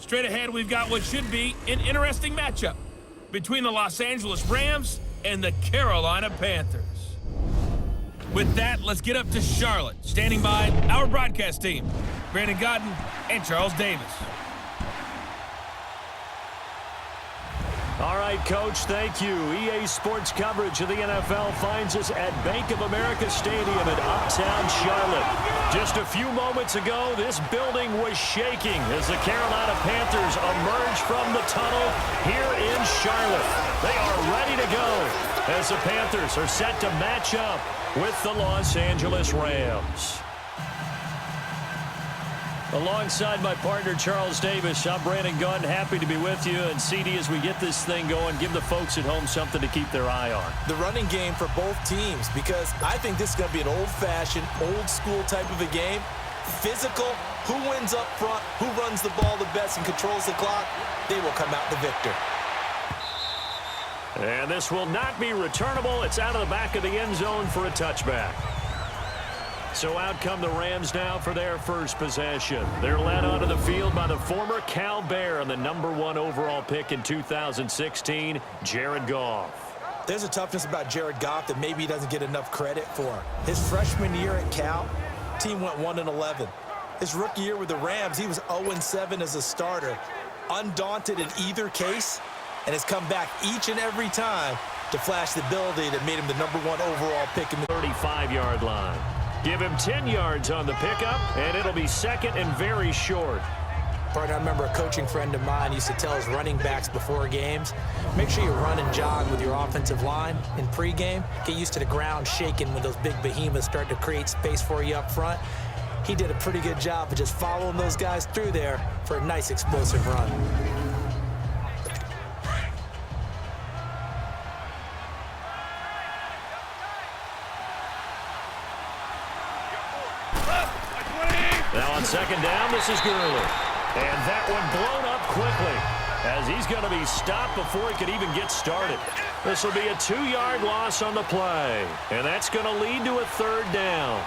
Straight ahead, we've got what should be an interesting matchup between the Los Angeles Rams and the Carolina Panthers. With that, let's get up to Charlotte. Standing by, our broadcast team, Brandon Godden and Charles Davis. All right, Coach, thank you. EA Sports coverage of the NFL finds us at Bank of America Stadium in Uptown Charlotte. Just a few moments ago, this building was shaking as the Carolina Panthers emerged from the tunnel here in Charlotte. They are ready to go as the Panthers are set to match up with the Los Angeles Rams. Alongside my partner, Charles Davis, I'm Brandon Gunn. Happy to be with you. And CD, as we get this thing going, give the folks at home something to keep their eye on. The running game for both teams, because I think this is going to be an old-fashioned, old-school type of a game. Physical, who wins up front, who runs the ball the best and controls the clock, they will come out the victor. And this will not be returnable. It's out of the back of the end zone for a touchback. So out come the Rams now for their first possession. They're led onto the field by the former Cal Bear and the #1 overall pick in 2016, Jared Goff. There's a toughness about Jared Goff that maybe he doesn't get enough credit for. His freshman year at Cal, team went 1-11. His rookie year with the Rams, he was 0-7 as a starter. Undaunted in either case, and has come back each and every time to flash the ability that made him the #1 overall pick in the 35-yard line. Give him 10 yards on the pickup, and it'll be second and very short. Partner, I remember a coaching friend of mine used to tell his running backs before games, make sure you run and jog with your offensive line in pregame. Get used to the ground shaking when those big behemoths start to create space for you up front. He did a pretty good job of just following those guys through there for a nice explosive run. Now on second down, this is Gurley. And that one blown up quickly as he's going to be stopped before he could even get started. This will be a 2-yard loss on the play. And that's going to lead to a third down.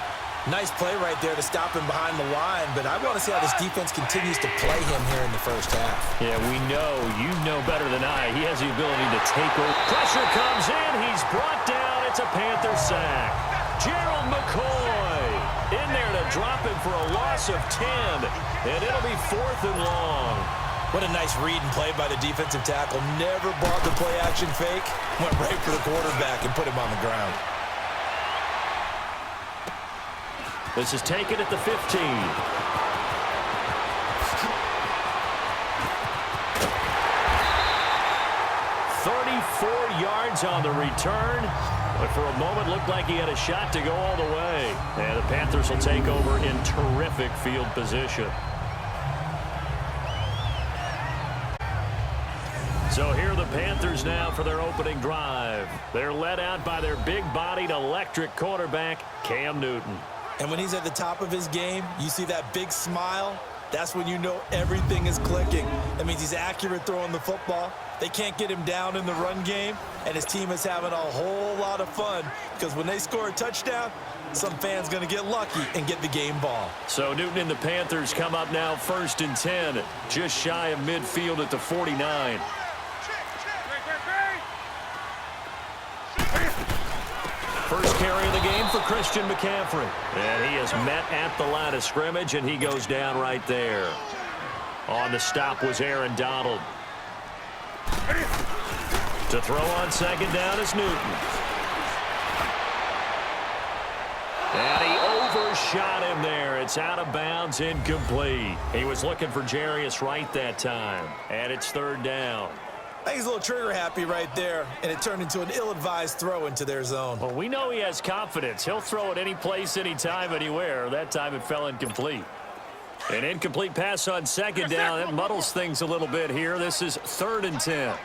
Nice play right there to stop him behind the line, but I want to see how this defense continues to play him here in the first half. Yeah, we know, you know better than I, he has the ability to take over. Pressure comes in, he's brought down, it's a Panther sack. Gerald McCoy in there to drop him for a loss of 10, and it'll be 4th and long. What a nice read and play by the defensive tackle. Never brought the play-action fake, went right for the quarterback and put him on the ground. This is taken at the 15. 34 yards on the return. But for a moment, looked like he had a shot to go all the way. And the Panthers will take over in terrific field position. So here are the Panthers now for their opening drive. They're led out by their big-bodied electric quarterback, Cam Newton. And when he's at the top of his game, you see that big smile, that's when you know everything is clicking. That means he's accurate throwing the football. They can't get him down in the run game, and his team is having a whole lot of fun because when they score a touchdown, some fan's going to get lucky and get the game ball. So Newton and the Panthers come up now 1st and 10, just shy of midfield at the 49. First carry of the game for Christian McCaffrey. And he is met at the line of scrimmage, and he goes down right there. On the stop was Aaron Donald. To throw on second down is Newton. And he overshot him there. It's out of bounds, incomplete. He was looking for Jarius Wright that time. And it's 3rd down. I think he's a little trigger happy right there, and it turned into an ill-advised throw into their zone. Well, we know he has confidence. He'll throw it any place, anytime, anywhere. That time it fell incomplete. An incomplete pass on second down. That muddles things a little bit here. This is 3rd and 10.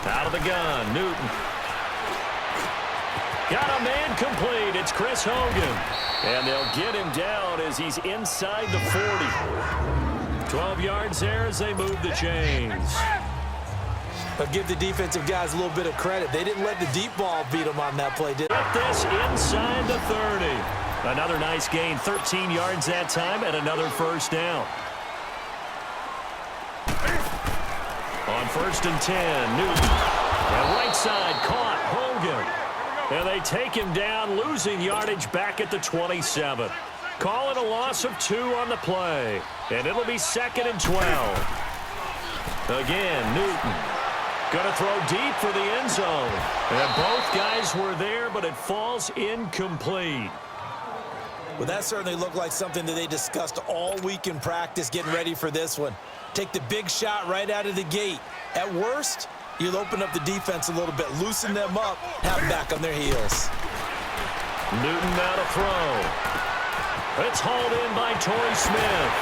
Out of the gun, Newton. Got a man complete. It's Chris Hogan. And they'll get him down as he's inside the 40. 12 yards there as they move the chains. But give the defensive guys a little bit of credit. They didn't let the deep ball beat them on that play, did they? Get this inside the 30. Another nice gain, 13 yards that time, and another first down. On 1st and 10, Newton. And right side caught, Hogan. And they take him down, losing yardage back at the 27. Calling a loss of 2 on the play. And it'll be 2nd and 12. Again, Newton. Going to throw deep for the end zone. And both guys were there, but it falls incomplete. Well, that certainly looked like something that they discussed all week in practice getting ready for this one. Take the big shot right out of the gate. At worst, you'll open up the defense a little bit, loosen them up, have them back on their heels. Newton now to throw. It's hauled in by Torrey Smith.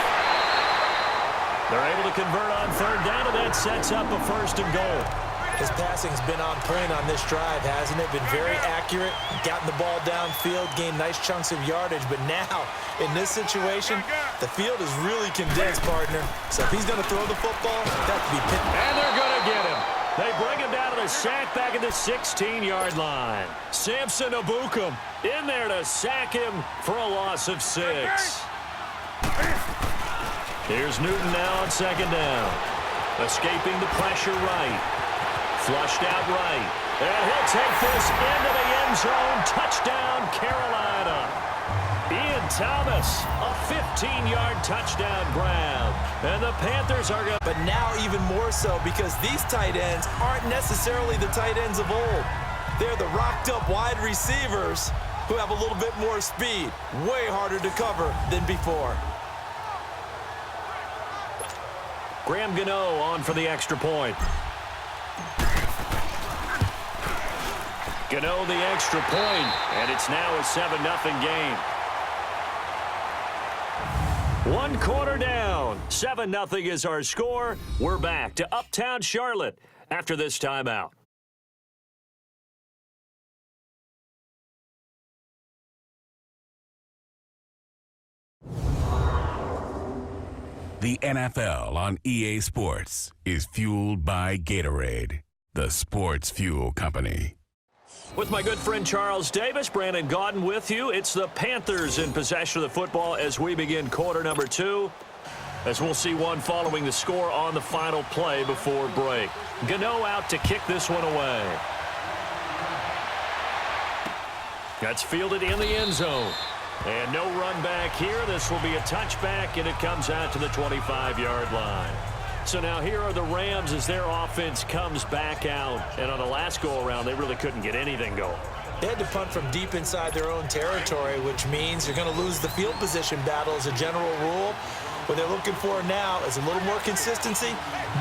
They're able to convert on 3rd down, and that sets up a 1st and goal. His passing's been on point on this drive, hasn't it? Been very accurate, gotten the ball downfield, gained nice chunks of yardage. But now, in this situation, the field is really condensed, partner. So if he's going to throw the football, that could be pinned. And they're going to get him. They bring him down to the sack back at the 16-yard line. Samson Abukum in there to sack him for a loss of 6. Here's Newton now on 2nd down. Escaping the pressure right. Flushed out right. And he'll take this into the end zone. Touchdown, Carolina. Ian Thomas, a 15-yard touchdown grab. And the Panthers are going to... But now even more so because these tight ends aren't necessarily the tight ends of old. They're the rocked-up wide receivers who have a little bit more speed. Way harder to cover than before. Graham Gano on for the extra point. Gano the extra point, and it's now a 7-0 game. 1 quarter down. 7-0 is our score. We're back to Uptown Charlotte after this timeout. The NFL on EA Sports is fueled by Gatorade, the sports fuel company. With my good friend Charles Davis, Brandon Gaudin with you. It's the Panthers in possession of the football as we begin quarter number 2. As we'll see one following the score on the final play before break. Gano out to kick this one away. That's fielded in the end zone. And no run back here. This will be a touchback, and it comes out to the 25-yard line. So now here are the Rams as their offense comes back out. And on the last go-around, they really couldn't get anything going. They had to punt from deep inside their own territory, which means you're going to lose the field position battle as a general rule. What they're looking for now is a little more consistency,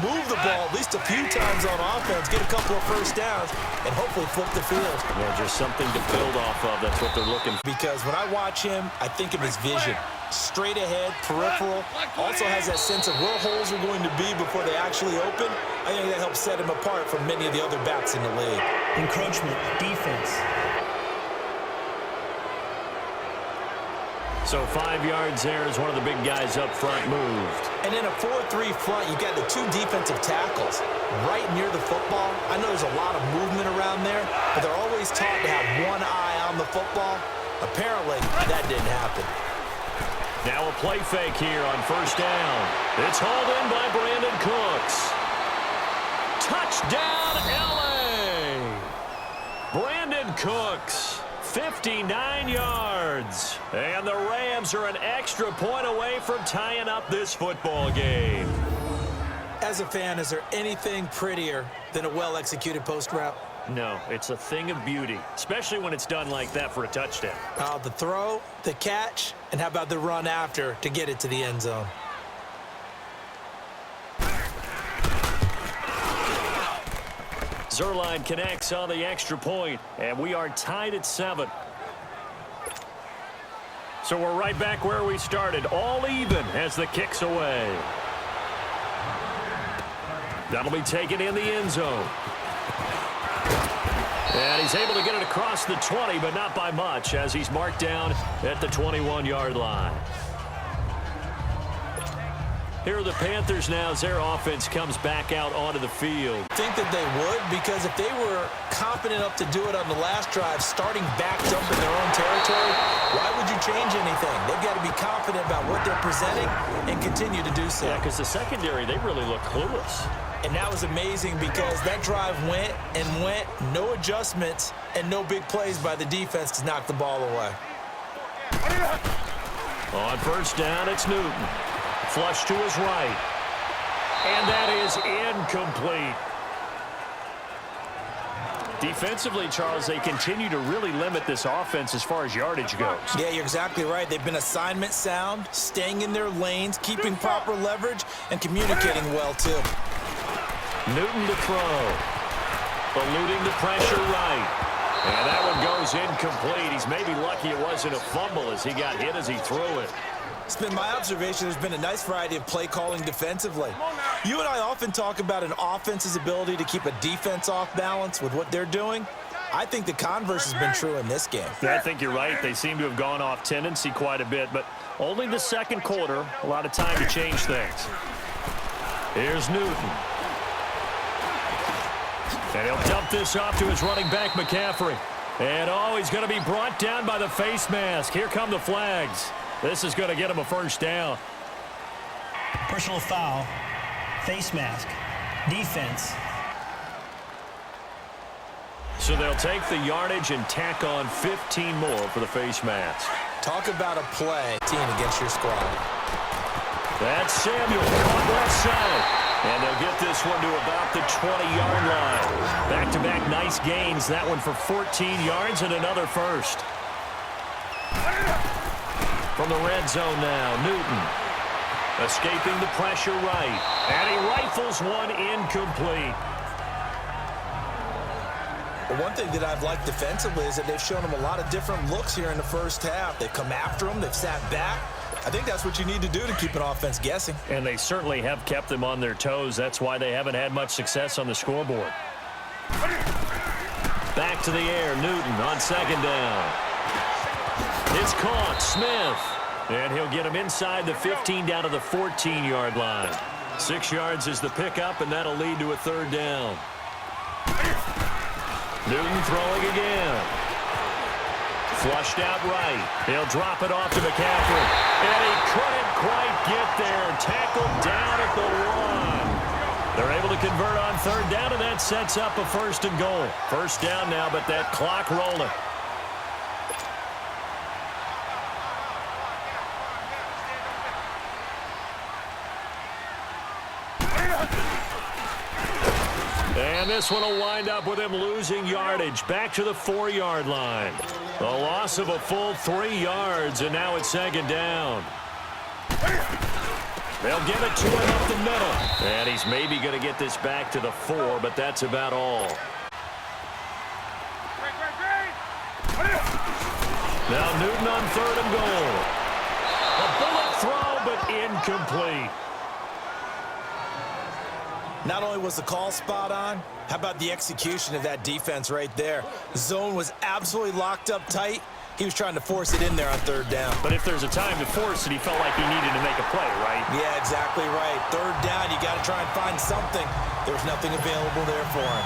move the ball at least a few times on offense, get a couple of first downs, and hopefully flip the field. Yeah, just something to build off of. That's what they're looking for. Because when I watch him, I think of his vision. Straight ahead, peripheral, also has that sense of where holes are going to be before they actually open. I think that helps set him apart from many of the other backs in the league. Encroachment, defense. So 5 yards there as one of the big guys up front moved. And in a 4-3 front, you've got the 2 defensive tackles right near the football. I know there's a lot of movement around there, but they're always taught to have one eye on the football. Apparently, that didn't happen. Now a play fake here on first down. It's hauled in by Brandon Cooks. Touchdown, L.A. Brandon Cooks. 59 yards. And the Rams are an extra point away from tying up this football game. As a fan, is there anything prettier than a well-executed post route? No, it's a thing of beauty, especially when it's done like that for a touchdown. The throw, the catch, and how about the run after to get it to the end zone? Zerline connects on the extra point, and we are tied at 7. So we're right back where we started, all even as the kick's away. That'll be taken in the end zone. And he's able to get it across the 20, but not by much, as he's marked down at the 21-yard line. Here are the Panthers now as their offense comes back out onto the field. I think that they would, because if they were confident enough to do it on the last drive, starting backed up in their own territory, why would you change anything? They've got to be confident about what they're presenting and continue to do so. Yeah, because the secondary, they really look clueless. And that was amazing because that drive went and went, no adjustments and no big plays by the defense to knock the ball away. On first down, it's Newton. Flush to his right. And that is incomplete. Defensively, Charles, they continue to really limit this offense as far as yardage goes. Yeah, you're exactly right. They've been assignment sound, staying in their lanes, keeping proper leverage, and communicating well, too. Newton to throw. Eluding the pressure right. And that one goes incomplete. He's maybe lucky it wasn't a fumble as he got hit as he threw it. It's been my observation there's been a nice variety of play calling defensively. You and I often talk about an offense's ability to keep a defense off balance with what they're doing. I think the converse has been true in this game. Yeah, I think you're right. They seem to have gone off tendency quite a bit, but only the second quarter, a lot of time to change things. Here's Newton. And he'll dump this off to his running back, McCaffrey. And, oh, he's going to be brought down by the face mask. Here come the flags. This is going to get him a first down. Personal foul, face mask, defense. So they'll take the yardage and tack on 15 more for the face mask. Talk about a play team against your squad. That's Samuel on left side. And they'll get this one to about the 20-yard line. Back-to-back nice gains. That one for 14 yards and another first. From the red zone now, Newton. Escaping the pressure right. And he rifles one incomplete. Well, one thing that I've liked defensively is that they've shown them a lot of different looks here in the first half. They've come after them. They've sat back. I think that's what you need to do to keep an offense guessing. And they certainly have kept them on their toes. That's why they haven't had much success on the scoreboard. Back to the air, Newton on second down. It's caught, Smith. And he'll get him inside the 15 down to the 14-yard line. 6 yards is the pickup, and that'll lead to a third down. Newton throwing again. Flushed out right. He'll drop it off to McCaffrey. And he couldn't quite get there. Tackled down at the 1. They're able to convert on third down, and that sets up a first and goal. First down now, but that clock rolling. And this one will wind up with him losing yardage. Back to the 4-yard line. A loss of a full 3 yards, and now it's second down. They'll give it to him up the middle. And he's maybe going to get this back to the 4, but that's about all. Now Newton on third and goal. A bullet throw, but incomplete. Not only was the call spot on, how about the execution of that defense right there? The zone was absolutely locked up tight. He was trying to force it in there on third down. But if there's a time to force it, he felt like he needed to make a play, right? Yeah, exactly right. Third down, you got to try and find something. There was nothing available there for him.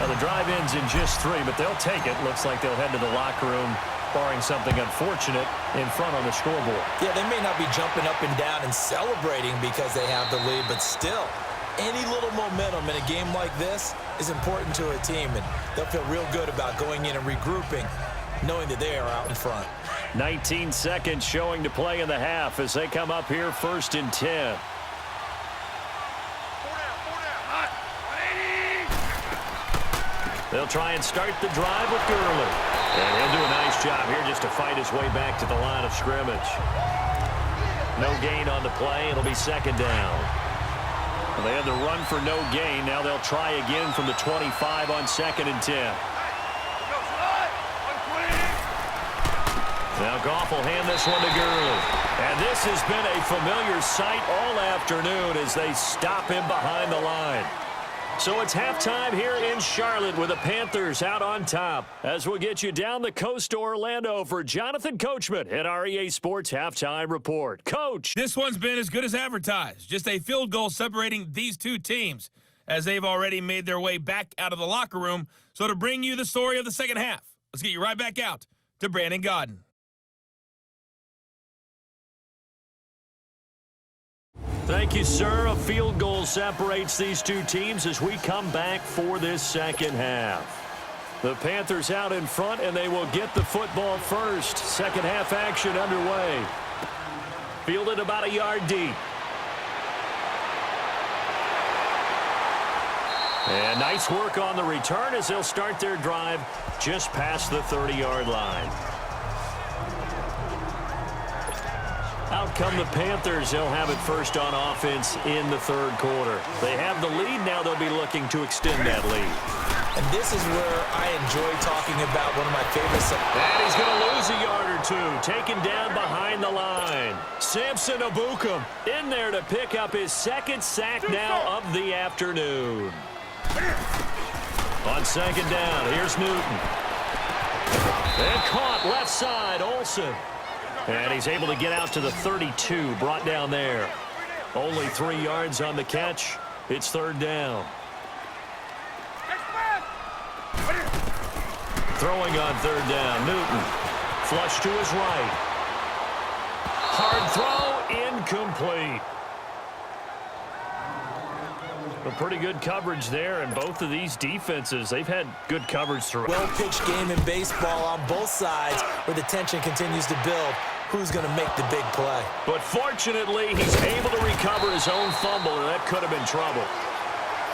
Now the drive ends in just 3, but they'll take it. Looks like they'll head to the locker room, barring something unfortunate in front on the scoreboard. Yeah, they may not be jumping up and down and celebrating because they have the lead, but still, any little momentum in a game like this is important to a team, and they'll feel real good about going in and regrouping, knowing that they are out in front. 19 seconds showing to play in the half as they come up here first and 10. They'll try and start the drive with Gurley. And he'll do a nice job here just to fight his way back to the line of scrimmage. No gain on the play. It'll be second down. They had the run for no gain. Now they'll try again from the 25 on second and 10. Now Goff will hand this one to Gurley. And this has been a familiar sight all afternoon as they stop him behind the line. So it's halftime here in Charlotte with the Panthers out on top. As we'll get you down the coast to Orlando for Jonathan Coachman at our EA Sports Halftime Report. Coach! This one's been as good as advertised. Just a field goal separating these two teams as they've already made their way back out of the locker room. So to bring you the story of the second half, let's get you right back out to Brandon Godden. Thank you, sir. A field goal separates these two teams as we come back for this second half. The Panthers out in front, and they will get the football first. Second half action underway. Fielded about a yard deep. And nice work on the return as they'll start their drive just past the 30-yard line. Out come the Panthers. They'll have it first on offense in the third quarter. They have the lead. Now they'll be looking to extend that lead. And this is where I enjoy talking about one of my favorites. And he's going to lose a yard or two. Taken down behind the line. Samson Abukum in there to pick up his second sack now of the afternoon. On second down, here's Newton. And caught left side, Olsen. And he's able to get out to the 32, brought down there. Only 3 yards on the catch. It's third down. Throwing on third down, Newton. Flush to his right. Hard throw, incomplete. A pretty good coverage there, and both of these defenses, they've had good coverage throughout. Well-pitched game in baseball on both sides where the tension continues to build. Who's going to make the big play? But fortunately, he's able to recover his own fumble, and that could have been trouble.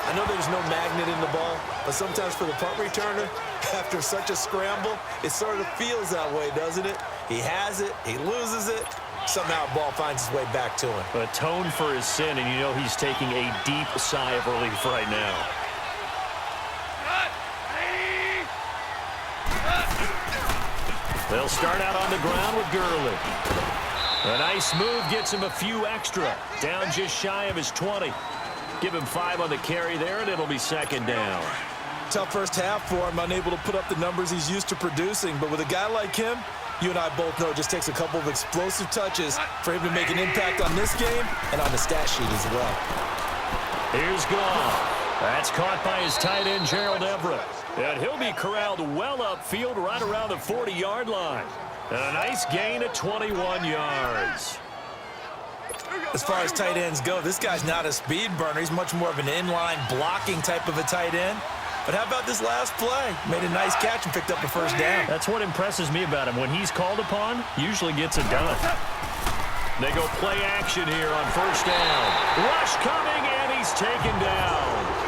I know there's no magnet in the ball, but sometimes for the punt returner, after such a scramble, it sort of feels that way, doesn't it? He has it, he loses it, somehow the ball finds its way back to him. Atone for his sin, and you know he's taking a deep sigh of relief right now. They'll start out on the ground with Gurley. A nice move gets him a few extra. Down just shy of his 20. Give him 5 on the carry there, and it'll be second down. Tough first half for him, unable to put up the numbers he's used to producing. But with a guy like him, you and I both know it just takes a couple of explosive touches for him to make an impact on this game and on the stat sheet as well. Here's Goff. That's caught by his tight end, Gerald Everett. And he'll be corralled well upfield right around the 40-yard line. And a nice gain of 21 yards. As far as tight ends go, this guy's not a speed burner. He's much more of an inline blocking type of a tight end. But how about this last play? Made a nice catch and picked up the first down. That's what impresses me about him. When he's called upon, usually gets it done. They go play action here on first down. Rush coming, and he's taken down.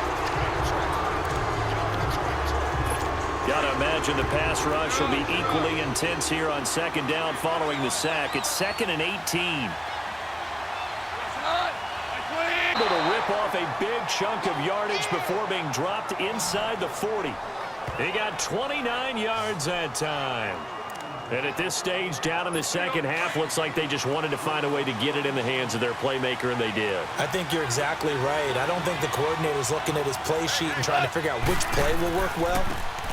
Gotta imagine the pass rush will be equally intense here on second down following the sack. It's 2nd and 18. Able to rip off a big chunk of yardage before being dropped inside the 40. He got 29 yards that time. And at this stage, down in the second half, looks like they just wanted to find a way to get it in the hands of their playmaker, and they did. I think you're exactly right. I don't think the coordinator's looking at his play sheet and trying to figure out which play will work well.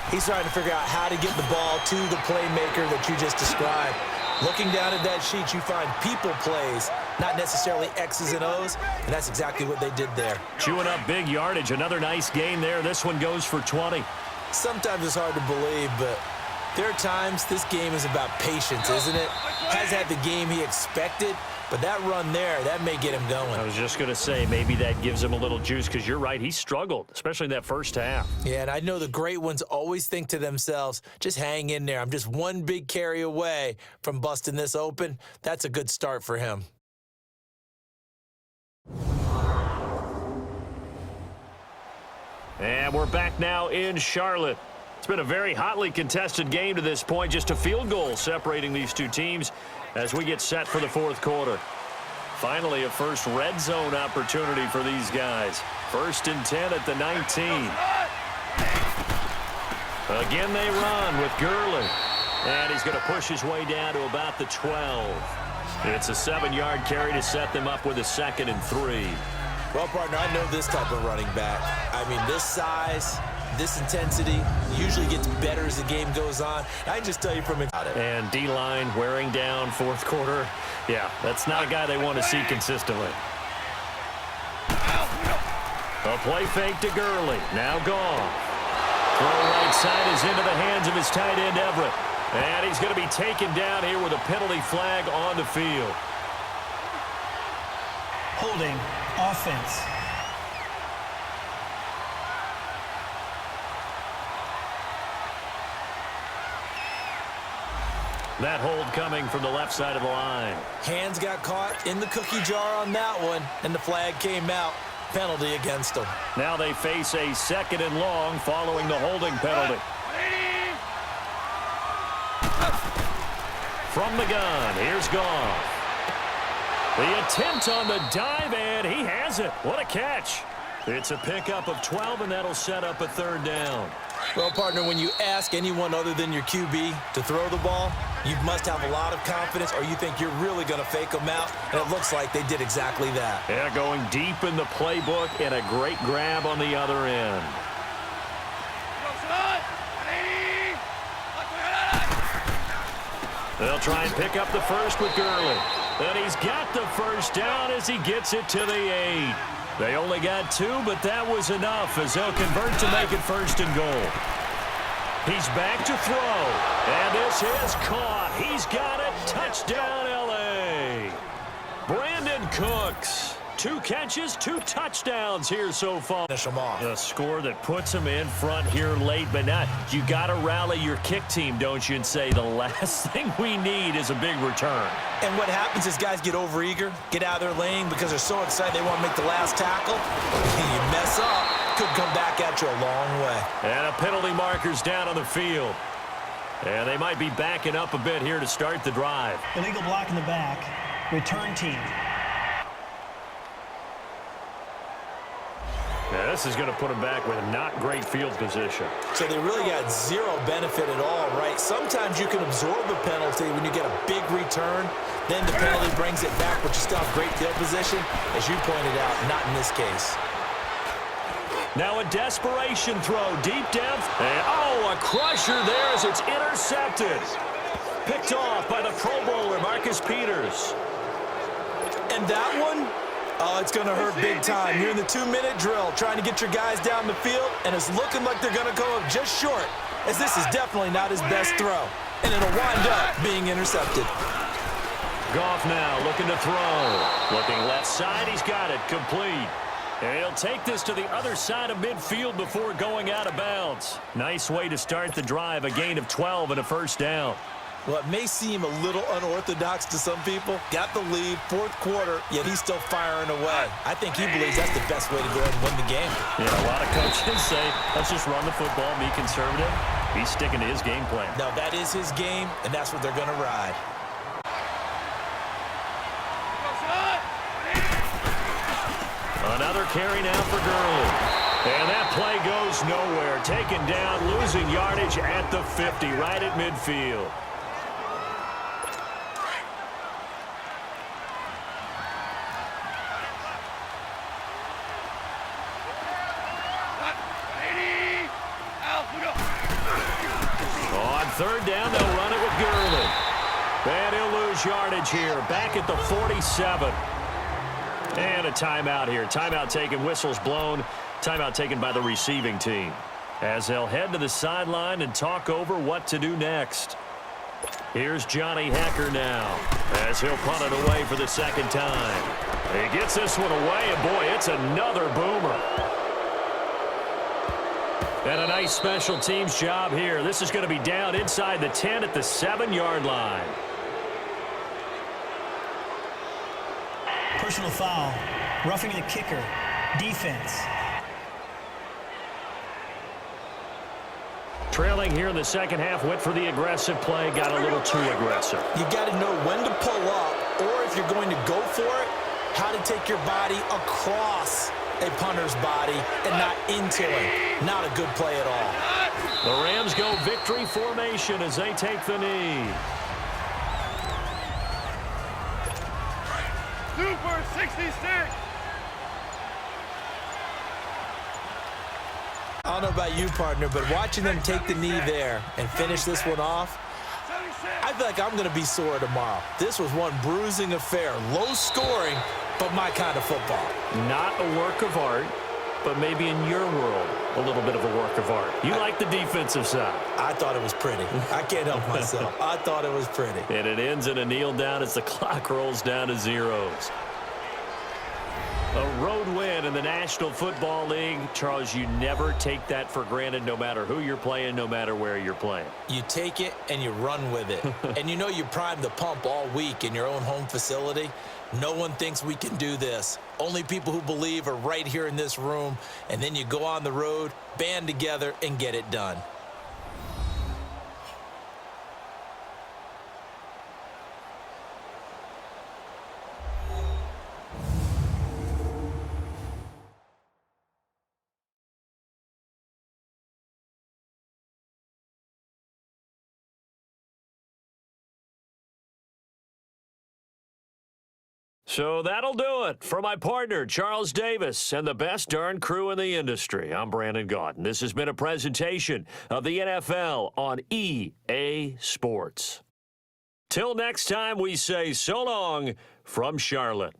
He's trying to figure out how to get the ball to the playmaker that you just described. Looking down at that sheet, you find people plays, not necessarily X's and O's, and that's exactly what they did there. Chewing up big yardage. Another nice gain there. This one goes for 20. Sometimes it's hard to believe, but there are times this game is about patience, isn't it? Has had the game he expected, but that run there, that may get him going. I was just going to say, maybe that gives him a little juice, because you're right, he struggled, especially in that first half. Yeah, and I know the great ones always think to themselves, just hang in there. I'm just one big carry away from busting this open. That's a good start for him. And we're back now in Charlotte. It's been a very hotly contested game to this point. Just a field goal separating these two teams as we get set for the fourth quarter. Finally, a first red zone opportunity for these guys. 1st and 10 at the 19. Again, they run with Gurley. And he's going to push his way down to about the 12. It's a 7-yard carry to set them up with a 2nd and 3. Well, partner, I know this type of running back. I mean, this size, this intensity usually gets better as the game goes on. I can just tell you from it. And D-line wearing down fourth quarter. Yeah, that's not a guy they want to see consistently. A play fake to Gurley. Now gone. Throw right side is into the hands of his tight end, Everett. And he's going to be taken down here with a penalty flag on the field. Holding offense. That hold coming from the left side of the line. Hands got caught in the cookie jar on that one, and the flag came out. Penalty against them. Now they face a 2nd and long following the holding penalty. From the gun, here's Goff. The attempt on the dive, and he has it. What a catch. It's a pickup of 12, and that'll set up a 3rd down. Well, partner, when you ask anyone other than your QB to throw the ball, you must have a lot of confidence, or you think you're really going to fake them out, and it looks like they did exactly that. Yeah, going deep in the playbook, and a great grab on the other end. They'll try and pick up the first with Gurley. And he's got the first down as he gets it to the 8. They only got 2, but that was enough as they'll convert to make it 1st and goal. He's back to throw. And this is caught. He's got it. Touchdown, L.A. Brandon Cooks. 2 catches, 2 touchdowns here so far. Finish them off. A score that puts him in front here late, but not. You got to rally your kick team, don't you, and say the last thing we need is a big return. And what happens is guys get overeager, get out of their lane because they're so excited they want to make the last tackle. And you mess up, could come back at you a long way. And a penalty marker's down on the field. And they might be backing up a bit here to start the drive. Illegal block in the back. Return team. Yeah, this is going to put them back with not great field position. So they really got 0 benefit at all, right? Sometimes you can absorb a penalty when you get a big return. Then the penalty brings it back, but you still have great field position. As you pointed out, not in this case. Now a desperation throw deep depth. And, oh, a crusher there as it's intercepted. Picked off by the Pro Bowler, Marcus Peters. And that one? Oh, it's going to hurt big time. You're in the 2-minute drill trying to get your guys down the field, and it's looking like they're going to go up just short, as this is definitely not his best throw, and it'll wind up being intercepted. Goff now looking to throw. Looking left side, he's got it, complete. And he'll take this to the other side of midfield before going out of bounds. Nice way to start the drive, a gain of 12 and a 1st down. Well, it may seem a little unorthodox to some people. Got the lead, 4th quarter, yet he's still firing away. I think he believes that's the best way to go ahead and win the game. Yeah, a lot of coaches say, let's just run the football, be conservative. He's sticking to his game plan. No, that is his game, and that's what they're going to ride. Another carry now for Gurley. And that play goes nowhere. Taken down, losing yardage at the 50, right at midfield. On 3rd down, they'll run it with Gurley. And he'll lose yardage here, back at the 47. And a timeout here. Timeout taken, whistles blown. Timeout taken by the receiving team. As they'll head to the sideline and talk over what to do next. Here's Johnny Hecker now, as he'll punt it away for the 2nd time. He gets this one away, and boy, it's another boomer. And a nice special teams job here. This is going to be down inside the 10 at the 7-yard line. Personal foul. Roughing the kicker. Defense. Trailing here in the 2nd half, went for the aggressive play, got a little too aggressive. You got to know when to pull up, or if you're going to go for it, how to take your body across a punter's body and not into him. Not a good play at all. The Rams go victory formation as they take the knee. Super 66. I don't know about you, partner, but watching them take the knee there and finish this one off, I feel like I'm going to be sore tomorrow. This was one bruising affair. Low scoring, but my kind of football. Not a work of art, but maybe in your world, a little bit of a work of art. You like the defensive side. I thought it was pretty. I can't help myself. I thought it was pretty. And it ends in a kneel down as the clock rolls down to zeros. A road win in the National Football League. Charles, you never take that for granted, no matter who you're playing, no matter where you're playing. You take it and you run with it. And you know you primed the pump all week in your own home facility. No one thinks we can do this. Only people who believe are right here in this room. And then you go on the road, band together, and get it done. So that'll do it for my partner, Charles Davis, and the best darn crew in the industry. I'm Brandon Gaudin. This has been a presentation of the NFL on EA Sports. Till next time, we say so long from Charlotte.